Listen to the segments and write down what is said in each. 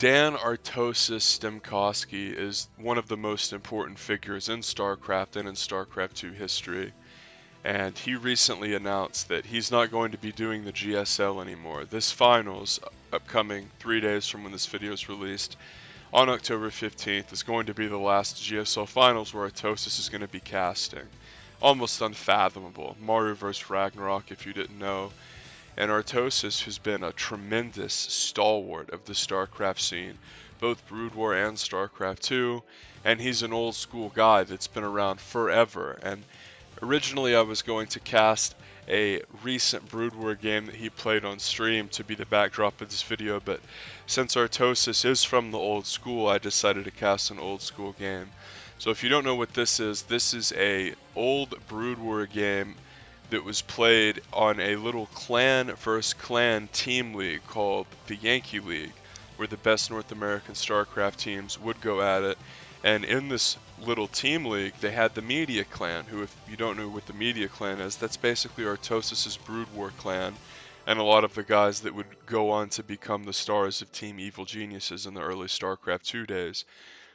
Dan Artosis is one of the most important figures in StarCraft and in StarCraft 2 history, and he recently announced that he's not going to be doing the GSL anymore. This finals, upcoming 3 days from when this video is released, on October 15th, is going to be the last GSL finals where Artosis is going to be casting. Almost unfathomable. Mario vs. Ragnarok, if you didn't know. And Artosis has been a tremendous stalwart of the StarCraft scene, both Brood War and StarCraft 2, and he's an old school guy that's been around forever. And originally I was going to cast a recent Brood War game that he played on stream to be the backdrop of this video, but since Artosis is from the old school, I decided to cast an old school game. So if you don't know what this is a old Brood War game that was played on a little clan versus clan team league called the Yankee League, where the best North American StarCraft teams would go at it. And in this little team league, they had the Media Clan, who, if you don't know what the Media Clan is, that's basically Artosis' Brood War clan, and a lot of the guys that would go on to become the stars of Team Evil Geniuses in the early StarCraft 2 days.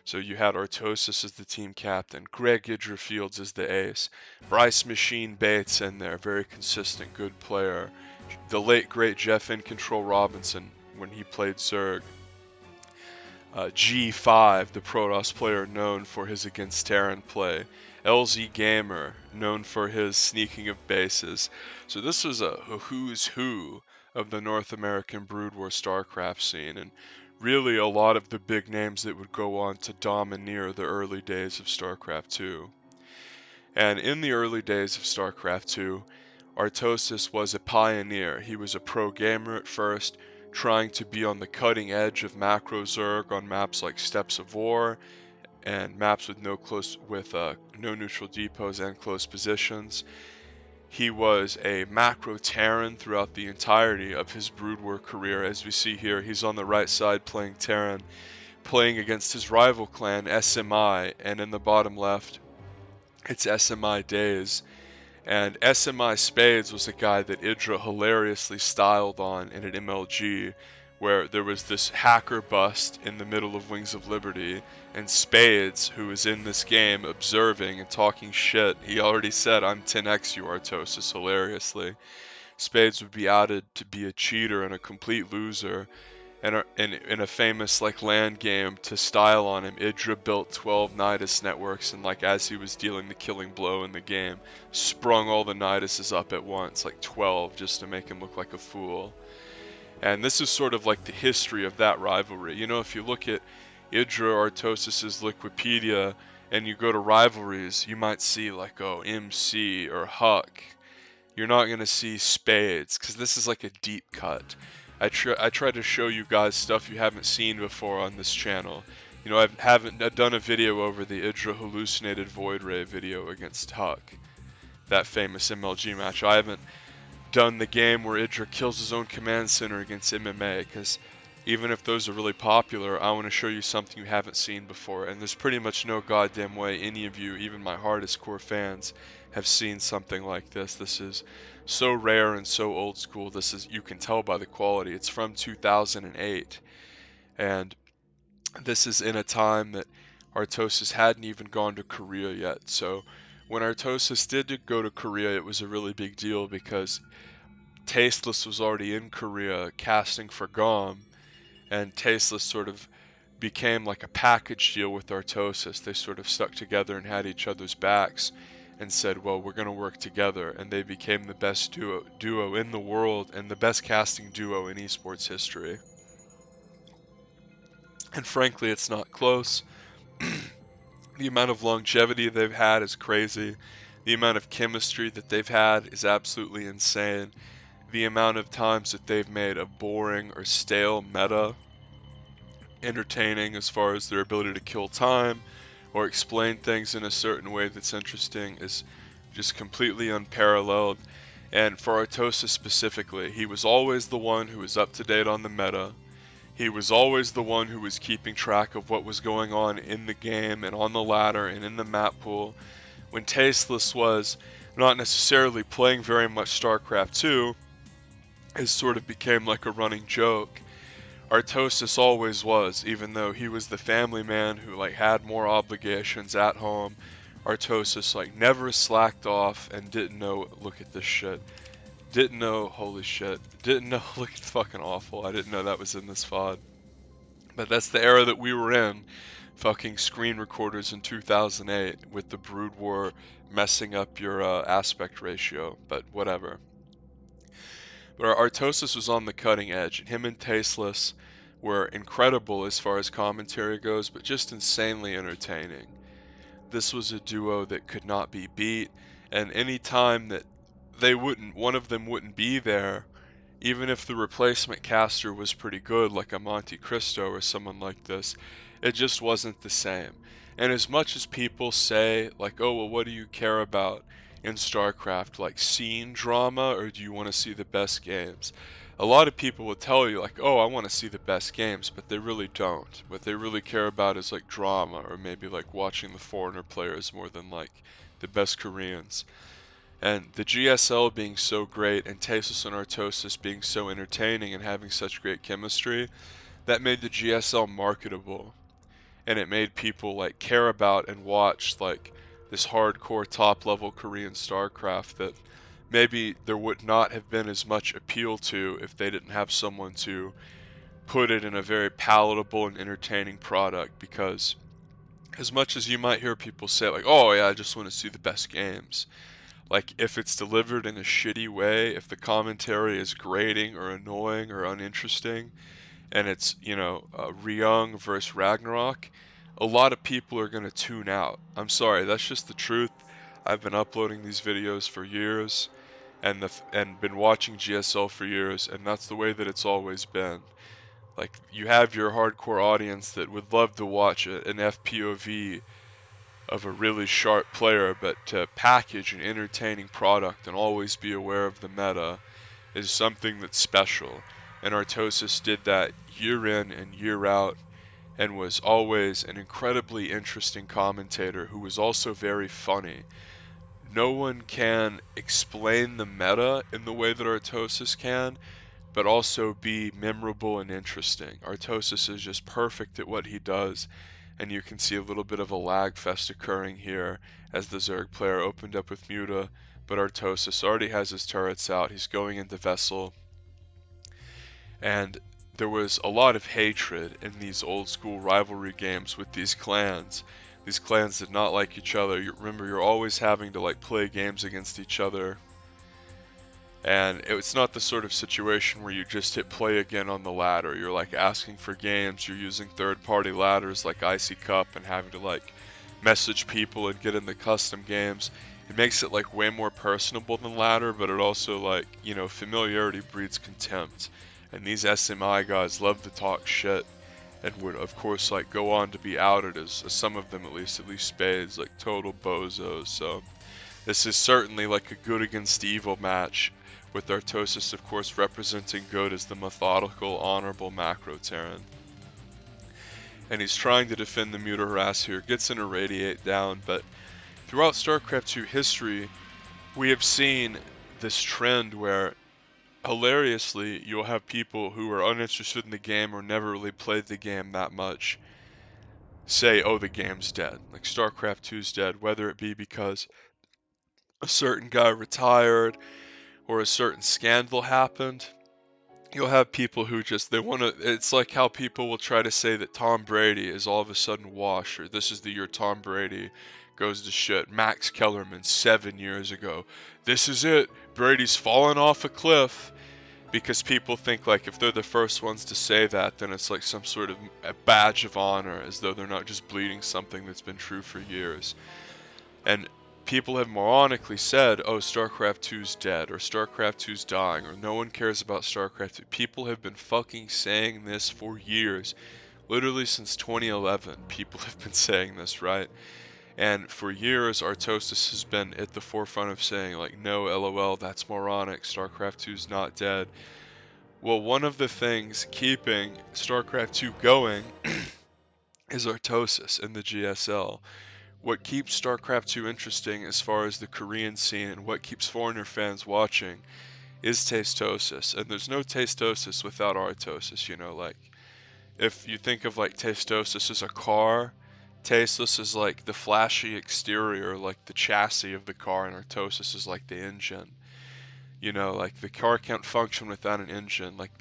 So you had Artosis as the team captain, Greg Idrifields as the ace, Bryce Machine Bates in there, very consistent, good player, the late great Jeff In Control Robinson when he played Zerg, G5, the Protoss player known for his against Terran play, LZ Gamer, known for his sneaking of bases. So this was a who's who of the North American Brood War StarCraft scene, and really a lot of the big names that would go on to domineer the early days of StarCraft 2. And in the early days of StarCraft 2, Artosis was a pioneer. He was a pro gamer at first, trying to be on the cutting edge of macro Zerg on maps like Steppes of War and maps with no neutral depots and close positions. He was a macro Terran throughout the entirety of his Brood War career. As we see here, he's on the right side playing Terran, playing against his rival clan, sMi, and in the bottom left, it's sMi.days. And sMi.Spades was a guy that Idra hilariously styled on in an MLG, where there was this hacker bust in the middle of Wings of Liberty, and Spades, who was in this game observing and talking shit, he already said, "I'm 10x you, Artosis," hilariously. Spades would be outed to be a cheater and a complete loser, and in a famous land game to style on him, Idra built 12 Nidus networks, and as he was dealing the killing blow in the game, sprung all the Niduses up at once, 12, just to make him look like a fool. And this is sort of the history of that rivalry. You know, if you look at Idra Artosis' Wikipedia and you go to rivalries, you might see MC or Huck. You're not going to see Spades, because this is a deep cut. I try to show you guys stuff you haven't seen before on this channel. You know, I haven't done a video over the Idra hallucinated Void Ray video against Huck, that famous MLG match. I haven't done the game where Idra kills his own command center against MMA, because even if those are really popular, I want to show you something you haven't seen before, and there's pretty much no goddamn way any of you, even my hardest core fans, have seen something like this. This is so rare and so old school. You can tell by the quality. It's from 2008, and this is in a time that Artosis hadn't even gone to Korea yet. So when Artosis did go to Korea, it was a really big deal, because Tasteless was already in Korea casting for GOM, and Tasteless sort of became a package deal with Artosis. They sort of stuck together and had each other's backs and said, well, we're going to work together, and they became the best duo in the world and the best casting duo in esports history. And frankly, it's not close. The amount of longevity they've had is crazy. The amount of chemistry that they've had is absolutely insane. The amount of times that they've made a boring or stale meta entertaining as far as their ability to kill time or explain things in a certain way that's interesting is just completely unparalleled. And for Artosis specifically, he was always the one who was up to date on the meta. He was always the one who was keeping track of what was going on in the game and on the ladder and in the map pool. When Tasteless was not necessarily playing very much StarCraft 2, it sort of became like a running joke. Artosis always was, even though he was the family man who like had more obligations at home. Artosis like never slacked off and didn't know, look at this shit. Didn't know, holy shit. Didn't know, look, it's fucking awful. I didn't know that was in this VOD. But that's the era that we were in. Fucking screen recorders in 2008 with the Brood War messing up your aspect ratio, but whatever. But Artosis was on the cutting edge, and him and Tasteless were incredible as far as commentary goes, but just insanely entertaining. This was a duo that could not be beat, and any time that one of them wouldn't be there, even if the replacement caster was pretty good, like a Monte Cristo or someone like this, it just wasn't the same. And as much as people say, like, oh, well, what do you care about in StarCraft? Like, scene drama, or do you want to see the best games? A lot of people will tell you, like, oh, I want to see the best games, but they really don't. What they really care about is, like, drama, or maybe, like, watching the foreigner players more than, like, the best Koreans. And the GSL being so great and Tasos and Artosis being so entertaining and having such great chemistry, that made the GSL marketable. And it made people like care about and watch like this hardcore top level Korean StarCraft that maybe there would not have been as much appeal to if they didn't have someone to put it in a very palatable and entertaining product. Because as much as you might hear people say like, oh yeah, I just want to see the best games, like, if it's delivered in a shitty way, if the commentary is grating or annoying or uninteresting, and it's, Ryung versus Ragnarok, a lot of people are going to tune out. I'm sorry, that's just the truth. I've been uploading these videos for years and been watching GSL for years, and that's the way that it's always been. Like, you have your hardcore audience that would love to watch an FPOV of a really sharp player, but to package an entertaining product and always be aware of the meta is something that's special. And Artosis did that year in and year out and was always an incredibly interesting commentator who was also very funny. No one can explain the meta in the way that Artosis can, but also be memorable and interesting. Artosis is just perfect at what he does, and you can see a little bit of a lag fest occurring here as the Zerg player opened up with Muta, but Artosis already has his turrets out, he's going into Vessel, and there was a lot of hatred in these old school rivalry games with these clans. These clans did not like each other. Remember, you're always having to like play games against each other. And it's not the sort of situation where you just hit play again on the ladder. You're like asking for games, you're using third-party ladders like Icy Cup and having to like message people and get in the custom games. It makes it like way more personable than ladder, but it also like, familiarity breeds contempt. And these sMi guys love to talk shit and would of course like go on to be outed as some of them at least spades, like total bozos. So this is certainly like a good against evil match, with Artosis of course representing good as the methodical, honorable macro Terran. And he's trying to defend the Muta Harass here, gets an Irradiate down, but throughout StarCraft 2 history, we have seen this trend where, hilariously, you'll have people who are uninterested in the game or never really played the game that much say, oh, the game's dead. Like, StarCraft 2's dead, whether it be because a certain guy retired or a certain scandal happened. You'll have people who just, they want to, it's like how people will try to say that Tom Brady is all of a sudden washed, or this is the year Tom Brady goes to shit. Max Kellerman 7 years ago. This is it. Brady's fallen off a cliff. Because people think like if they're the first ones to say that, then it's like some sort of a badge of honor, as though they're not just bleeding something that's been true for years. And people have moronically said, oh, StarCraft 2's dead, or StarCraft 2's dying, or no one cares about StarCraft 2. People have been fucking saying this for years. Literally since 2011, people have been saying this, right? And for years, Artosis has been at the forefront of saying, like, no, LOL, that's moronic, StarCraft 2's not dead. Well, one of the things keeping StarCraft 2 going is Artosis and the GSL. What keeps StarCraft 2 interesting as far as the Korean scene and what keeps foreigner fans watching is Tastosis. And there's no Tastosis without Artosis, like if you think of like Tastosis as a car, Tasteless is like the flashy exterior, like the chassis of the car, and Artosis is like the engine. You know, like the car can't function without an engine. Like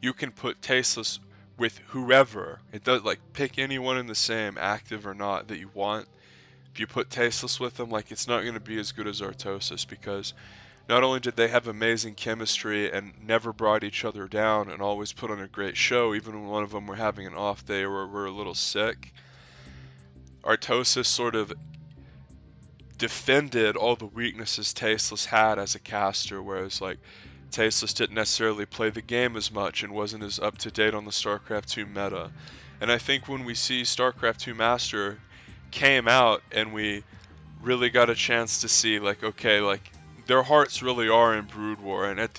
you can put Tasteless with whoever. It does like pick anyone in the same, active or not, that you want. If you put Tasteless with them, like it's not going to be as good as Artosis because not only did they have amazing chemistry and never brought each other down and always put on a great show, even when one of them were having an off day or were a little sick, Artosis sort of defended all the weaknesses Tasteless had as a caster, whereas like Tasteless didn't necessarily play the game as much and wasn't as up to date on the StarCraft 2 meta. And I think when we see StarCraft 2 Master came out and we really got a chance to see like, okay, like their hearts really are in Brood War, and at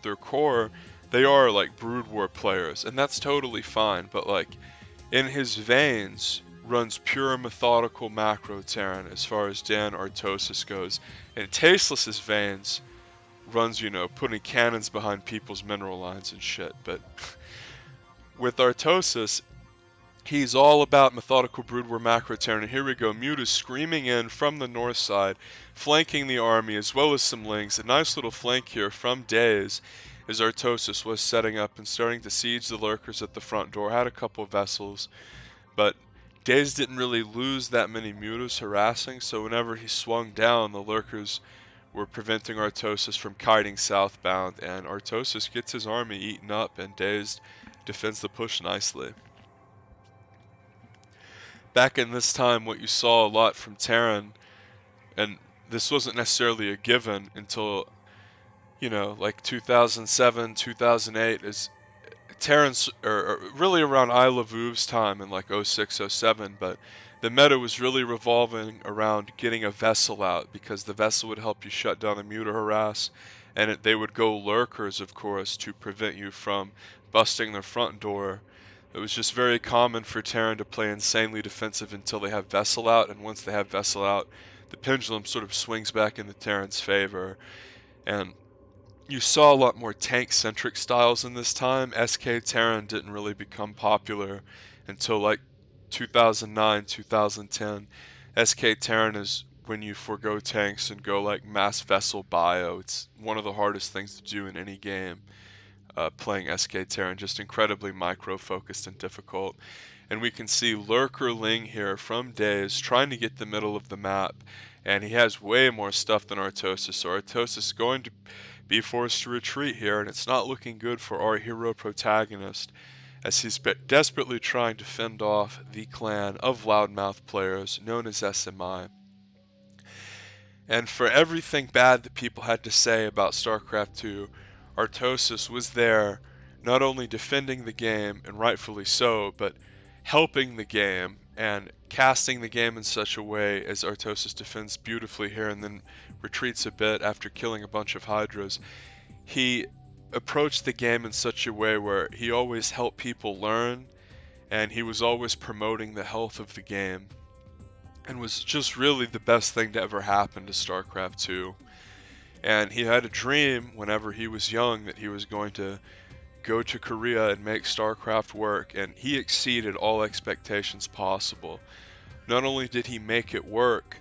their core they are like Brood War players, and that's totally fine. But like in his veins runs pure methodical macro Terran as far as Dan Artosis goes. In Tasteless's veins runs, you know, putting cannons behind people's mineral lines and shit. But with Artosis, he's all about methodical Brood War macro Terran. And here we go, Mute is screaming in from the north side, flanking the army as well as some lings. A nice little flank here from Days as Artosis was setting up and starting to siege the lurkers at the front door. Had a couple vessels, but Days didn't really lose that many mutas harassing, so whenever he swung down, the lurkers were preventing Artosis from kiting southbound, and Artosis gets his army eaten up, and Days defends the push nicely. Back in this time, what you saw a lot from Terran, and this wasn't necessarily a given until, you know, like 2007, 2008, is Terrans, or really around Isle of U's time in like 06, 07, but the meta was really revolving around getting a vessel out because the vessel would help you shut down the muta harass, and they would go lurkers, of course, to prevent you from busting their front door. It was just very common for Terran to play insanely defensive until they have vessel out, and once they have vessel out, the pendulum sort of swings back in the Terran's favor, and you saw a lot more tank-centric styles in this time. SK Terran didn't really become popular until like 2009, 2010. SK Terran is when you forego tanks and go like mass vessel bio. It's one of the hardest things to do in any game. Playing SK Terran, just incredibly micro-focused and difficult. And we can see Lurker Ling here from Days trying to get the middle of the map, and he has way more stuff than Artosis, so Artosis is going to be forced to retreat here, and it's not looking good for our hero protagonist, as he's desperately trying to fend off the clan of loudmouth players known as sMi. And for everything bad that people had to say about StarCraft 2, Artosis was there, not only defending the game, and rightfully so, but helping the game and casting the game in such a way as Artosis defends beautifully here and then retreats a bit after killing a bunch of Hydras. He approached the game in such a way where he always helped people learn, and he was always promoting the health of the game, and was just really the best thing to ever happen to StarCraft 2. And he had a dream whenever he was young that he was going to go to Korea and make StarCraft work, and he exceeded all expectations possible. Not only did he make it work,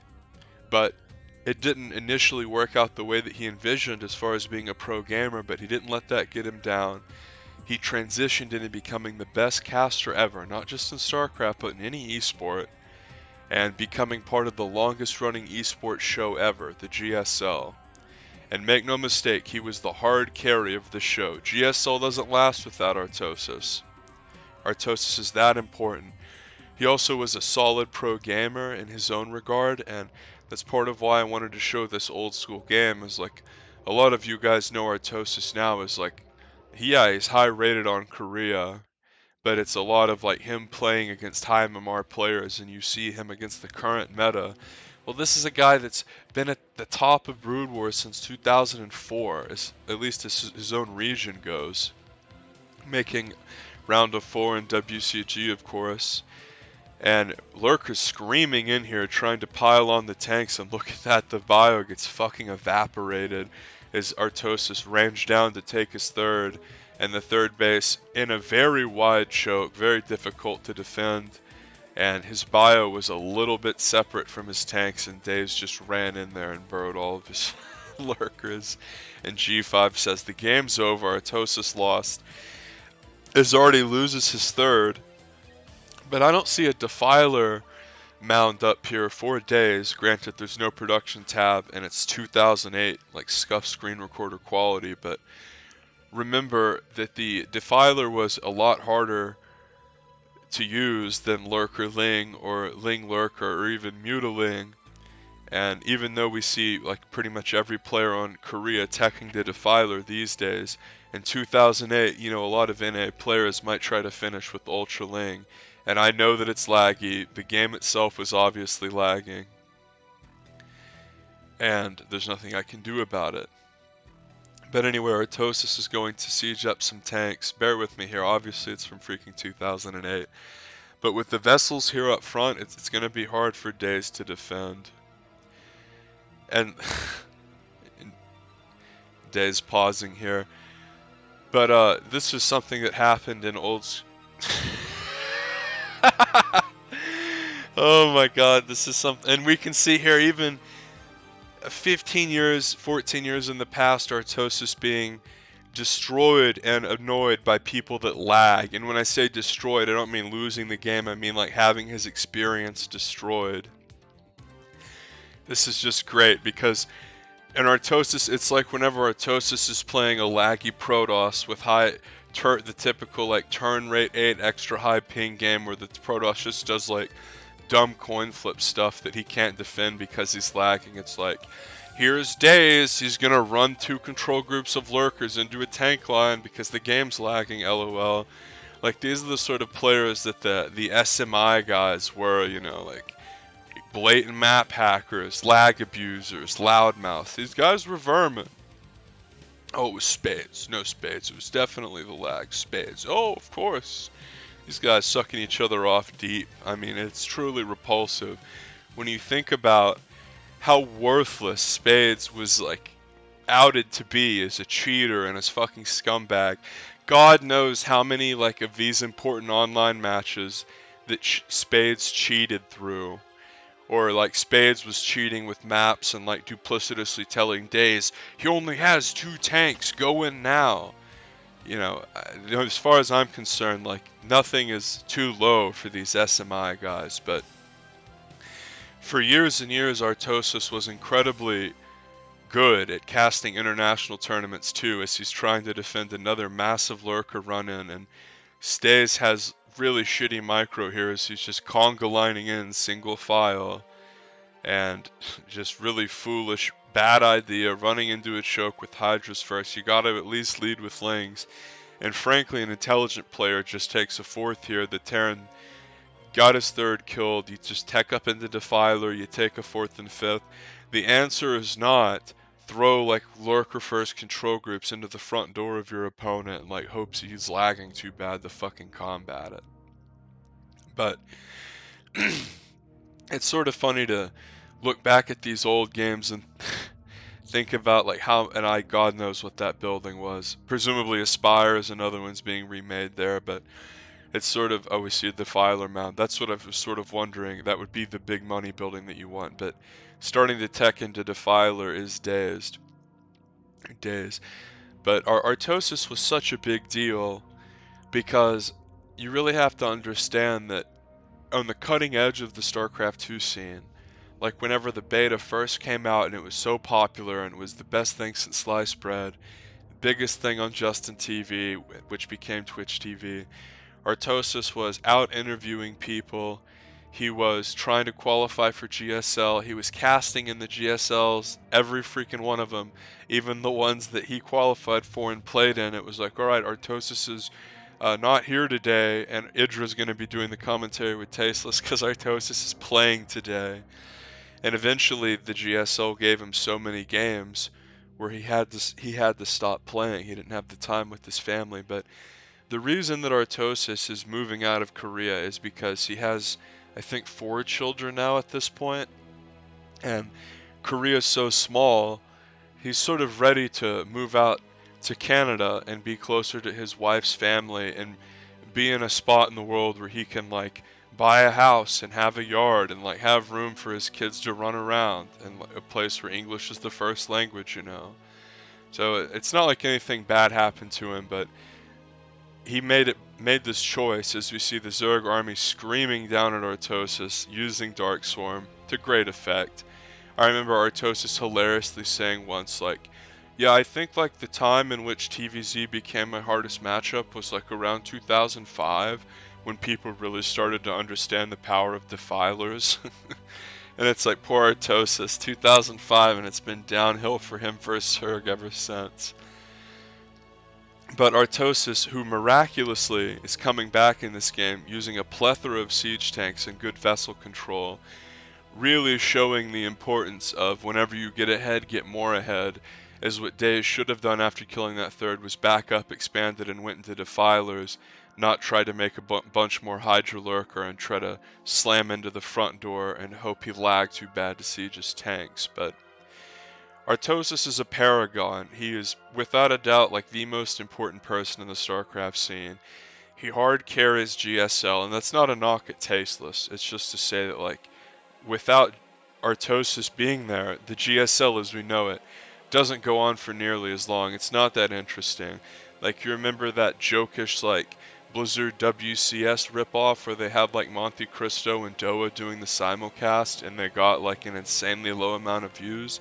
but it didn't initially work out the way that he envisioned as far as being a pro gamer, but he didn't let that get him down. He transitioned into becoming the best caster ever, not just in StarCraft, but in any esport, and becoming part of the longest running esport show ever, the GSL. And make no mistake, he was the hard carry of the show. GSL doesn't last without Artosis. Artosis is that important. He also was a solid pro gamer in his own regard, and that's part of why I wanted to show this old school game. Is like, a lot of you guys know Artosis now is like, yeah, he's high rated on Korea, but it's a lot of like him playing against high MMR players, and you see him against the current meta. Well, this is a guy that's been at the top of Brood War since 2004, at least as his own region goes, making round of 4 in WCG, of course. And Lurker's screaming in here, trying to pile on the tanks, and look at that, the bio gets fucking evaporated as Artosis ranged down to take his third, and the third base in a very wide choke, very difficult to defend. And his bio was a little bit separate from his tanks, and Days just ran in there and burrowed all of his lurkers. And G5 says the game's over, Artosis lost. As Arty loses his third, but I don't see a Defiler mound up here for Days. Granted, there's no production tab, and it's 2008, like scuff screen recorder quality, but remember that the Defiler was a lot harder to use than Lurker Ling or Ling Lurker or even Mutaling. And even though we see like pretty much every player on Korea teching the Defiler these days, in 2008, you know, a lot of NA players might try to finish with Ultra Ling. And I know that it's laggy. The game itself was obviously lagging. And there's nothing I can do about it. But anyway, Artosis is going to siege up some tanks. Bear with me here. Obviously, it's from freaking 2008. But with the vessels here up front, it's going to be hard for Days to defend. And Days pausing here. But this is something that happened in old... Oh my god, this is something... And we can see here even 15 years, 14 years in the past, Artosis being destroyed and annoyed by people that lag. And when I say destroyed, I don't mean losing the game, I mean like having his experience destroyed. This is just great because in Artosis, it's like whenever Artosis is playing a laggy Protoss with the typical like turn rate 8 extra high ping game where the Protoss just does like dumb coin flip stuff that he can't defend because he's lagging. It's like, here's Days, he's gonna run 2 control groups of lurkers into a tank line because the game's lagging, lol. Like, these are the sort of players that the sMi guys were, you know, like blatant map hackers, lag abusers, loudmouths. These guys were vermin. Oh, it was spades. No spades. It was definitely the lag. Spades. Oh, of course. These guys sucking each other off deep. I mean, it's truly repulsive. When you think about how worthless Spades was, like, outed to be as a cheater and as fucking scumbag. God knows how many, like, of these important online matches that Spades cheated through. Or, like, Spades was cheating with maps and, like, duplicitously telling Days, he only has 2 tanks, go in now. You know, as far as I'm concerned, like, nothing is too low for these sMi guys, but for years and years, Artosis was incredibly good at casting international tournaments too, as he's trying to defend another massive lurker run-in, and Stays has really shitty micro here as he's just conga lining in single file, and just really foolish, bad idea, running into a choke with Hydras first. You gotta at least lead with Lings. And frankly, an intelligent player just takes a 4th here. The Terran got his 3rd killed. You just tech up into Defiler, you take a 4th and 5th. The answer is not throw like lurker first control groups into the front door of your opponent and like hopes he's lagging too bad to fucking combat it. But it's sort of funny to look back at these old games and think about like how, and God knows what that building was. Presumably Aspire is another one's being remade there, but it's sort of, oh, we see a Defiler mound. That's what I was sort of wondering. That would be the big money building that you want, but starting to tech into Defiler is Days. But Artosis was such a big deal because you really have to understand that on the cutting edge of the StarCraft 2 scene, like whenever the beta first came out and it was so popular and it was the best thing since sliced bread, the biggest thing on Justin TV, which became Twitch TV, Artosis was out interviewing people. He was trying to qualify for GSL. He was casting in the GSLs, every freaking one of them, even the ones that he qualified for and played in. It was like, all right, Artosis is not here today, and Idra's going to be doing the commentary with Tasteless because Artosis is playing today. And eventually, the GSL gave him so many games where he had to stop playing. He didn't have the time with his family. But the reason that Artosis is moving out of Korea is because he has, I think, 4 children now at this point, and Korea's so small, he's sort of ready to move out to Canada and be closer to his wife's family and be in a spot in the world where he can like buy a house and have a yard and like have room for his kids to run around and like, a place where English is the first language, you know. So it's not like anything bad happened to him, but he made this choice as we see the Zerg army screaming down at Artosis using Dark Swarm to great effect. I remember Artosis hilariously saying once, like, yeah, I think like the time in which TVZ became my hardest matchup was like around 2005 when people really started to understand the power of defilers. And it's like poor Artosis, 2005, and it's been downhill for him versus Zerg ever since. But Artosis, who miraculously is coming back in this game using a plethora of siege tanks and good vessel control, really showing the importance of whenever you get ahead, get more ahead, is what Days should have done after killing that third, was back up, expanded, and went into Defilers, not try to make a bunch more Hydra Lurker and try to slam into the front door and hope he lagged too bad to siege his tanks. But Artosis is a paragon. He is, without a doubt, like the most important person in the StarCraft scene. He hard carries GSL, and that's not a knock at Tasteless. It's just to say that, like, without Artosis being there, the GSL as we know it doesn't go on for nearly as long. It's not that interesting. Like, you remember that jokish, like, Blizzard WCS ripoff where they had, like, Monte Cristo and Doa doing the simulcast, and they got, like, an insanely low amount of views?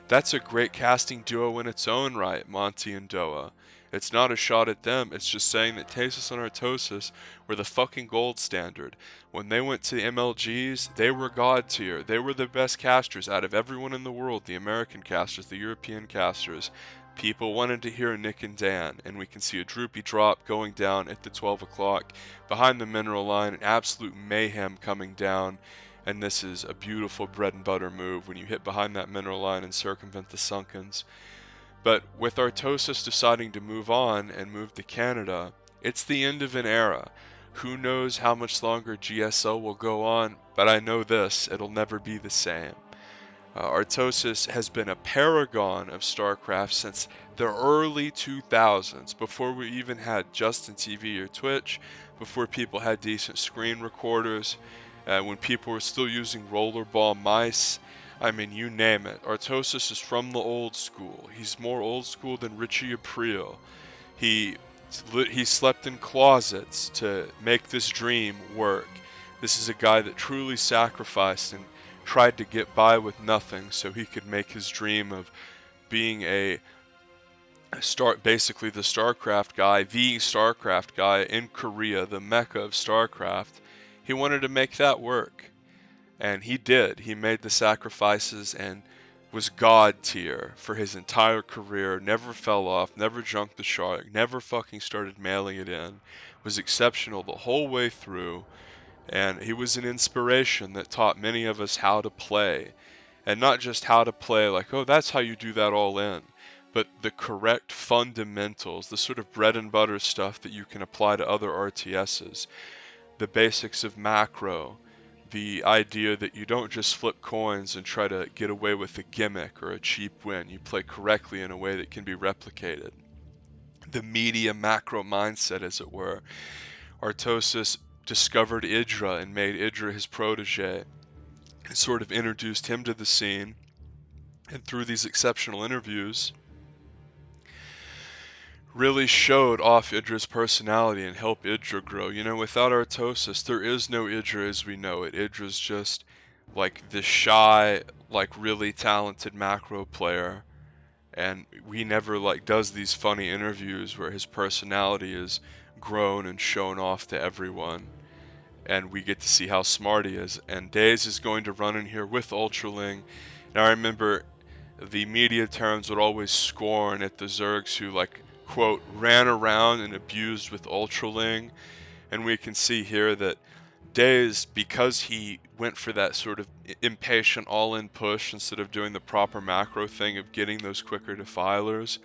That's a great casting duo in its own right, Monty and Doa. It's not a shot at them, it's just saying that Tasis and Artosis were the fucking gold standard. When they went to the MLGs, they were god tier. They were the best casters out of everyone in the world, the American casters, the European casters. People wanted to hear Nick and Dan, and we can see a droopy drop going down at the 12 o'clock behind the mineral line, an absolute mayhem coming down. And this is a beautiful bread and butter move when you hit behind that mineral line and circumvent the Sunkens. But with Artosis deciding to move on and move to Canada, it's the end of an era. Who knows how much longer GSL will go on, but I know this, it'll never be the same. Artosis has been a paragon of StarCraft since the early 2000s, before we even had Justin TV or Twitch, before people had decent screen recorders, when people were still using rollerball mice. I mean, you name it. Artosis is from the old school. He's more old school than Richie Aprile. He slept in closets to make this dream work. This is a guy that truly sacrificed and tried to get by with nothing so he could make his dream of being basically the StarCraft guy in Korea, the mecca of StarCraft. He wanted to make that work, and he did. He made the sacrifices and was god tier for his entire career, never fell off, never junked the shark, never fucking started mailing it in, was exceptional the whole way through. And he was an inspiration that taught many of us how to play. And not just how to play like, oh, that's how you do that all in, but the correct fundamentals, the sort of bread and butter stuff that you can apply to other RTSs. The basics of macro, the idea that you don't just flip coins and try to get away with a gimmick or a cheap win. You play correctly in a way that can be replicated. The media macro mindset, as it were. Artosis discovered Idra and made Idra his protege and sort of introduced him to the scene. And through these exceptional interviews, really showed off Idra's personality and helped Idra grow. You know, without Artosis, there is no Idra as we know it. Idra's just like this shy, like really talented macro player, and he never like does these funny interviews where his personality is grown and shown off to everyone, and we get to see how smart he is. And Days is going to run in here with Ultraling. And I remember the media terms would always scorn at the Zergs who, like, quote, ran around and abused with Ultraling. And we can see here that Days, because he went for that sort of impatient all-in push instead of doing the proper macro thing of getting those quicker defilers,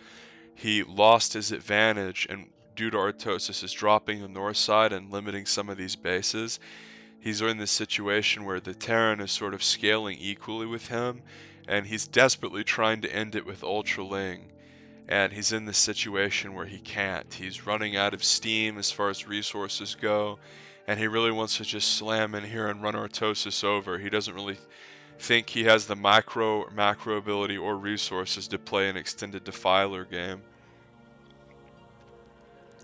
he lost his advantage, and due to Artosis dropping the north side and limiting some of these bases, he's in this situation where the Terran is sort of scaling equally with him, and he's desperately trying to end it with Ultraling. and he's in this situation where he can't. He's running out of steam as far as resources go, and he really wants to just slam in here and run Artosis over. He doesn't really think he has the macro ability or resources to play an extended Defiler game.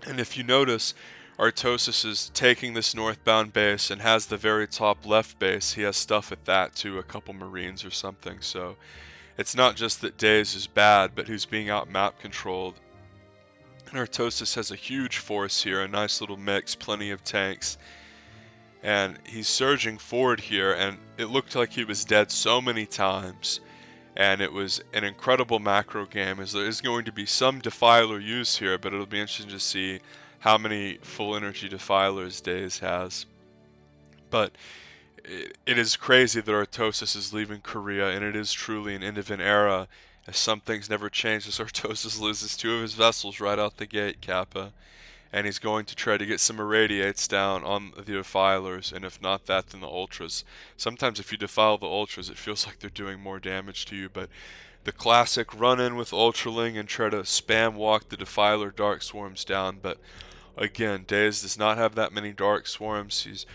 And if you notice, Artosis is taking this northbound base and has the very top left base. He has stuff at that too, a couple Marines or something. So it's not just that Days is bad, but he's being out map controlled. And Artosis has a huge force here, a nice little mix, plenty of tanks. And he's surging forward here, and it looked like he was dead so many times. And it was an incredible macro game, as there is going to be some Defiler use here, but it'll be interesting to see how many full energy Defilers Days has. But it is crazy that Artosis is leaving Korea, and it is truly an end of an era, as some things never change, as Artosis loses 2 of his vessels right out the gate, Kappa. And he's going to try to get some irradiates down on the Defilers, and if not that, then the Ultras. Sometimes if you defile the Ultras, it feels like they're doing more damage to you, but the classic run in with Ultraling and try to spam walk the Defiler Dark Swarms down, but again, Days does not have that many Dark Swarms. He's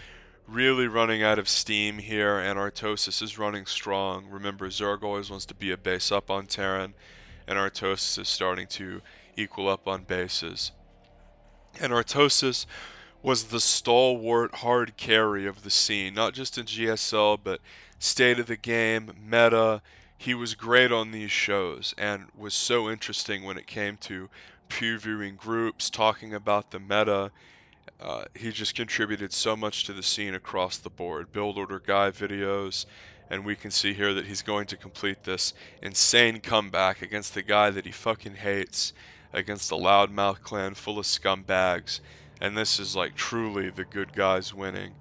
really running out of steam here, and Artosis is running strong. Remember, Zerg always wants to be a base up on Terran, and Artosis is starting to equal up on bases. And Artosis was the stalwart hard carry of the scene, not just in GSL, but state of the game, meta. He was great on these shows and was so interesting when it came to previewing groups, talking about the meta. He just contributed so much to the scene across the board. Build order guy videos, and we can see here that he's going to complete this insane comeback against the guy that he fucking hates, against a loudmouth clan full of scumbags. And this is like truly the good guys winning.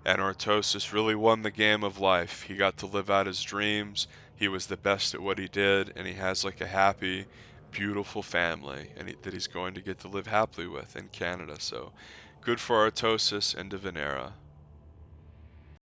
And Artosis really won the game of life. He got to live out his dreams. He was the best at what he did, and he has like a happy, beautiful family, and that he's going to get to live happily with in Canada. So good for Artosis, end of an era.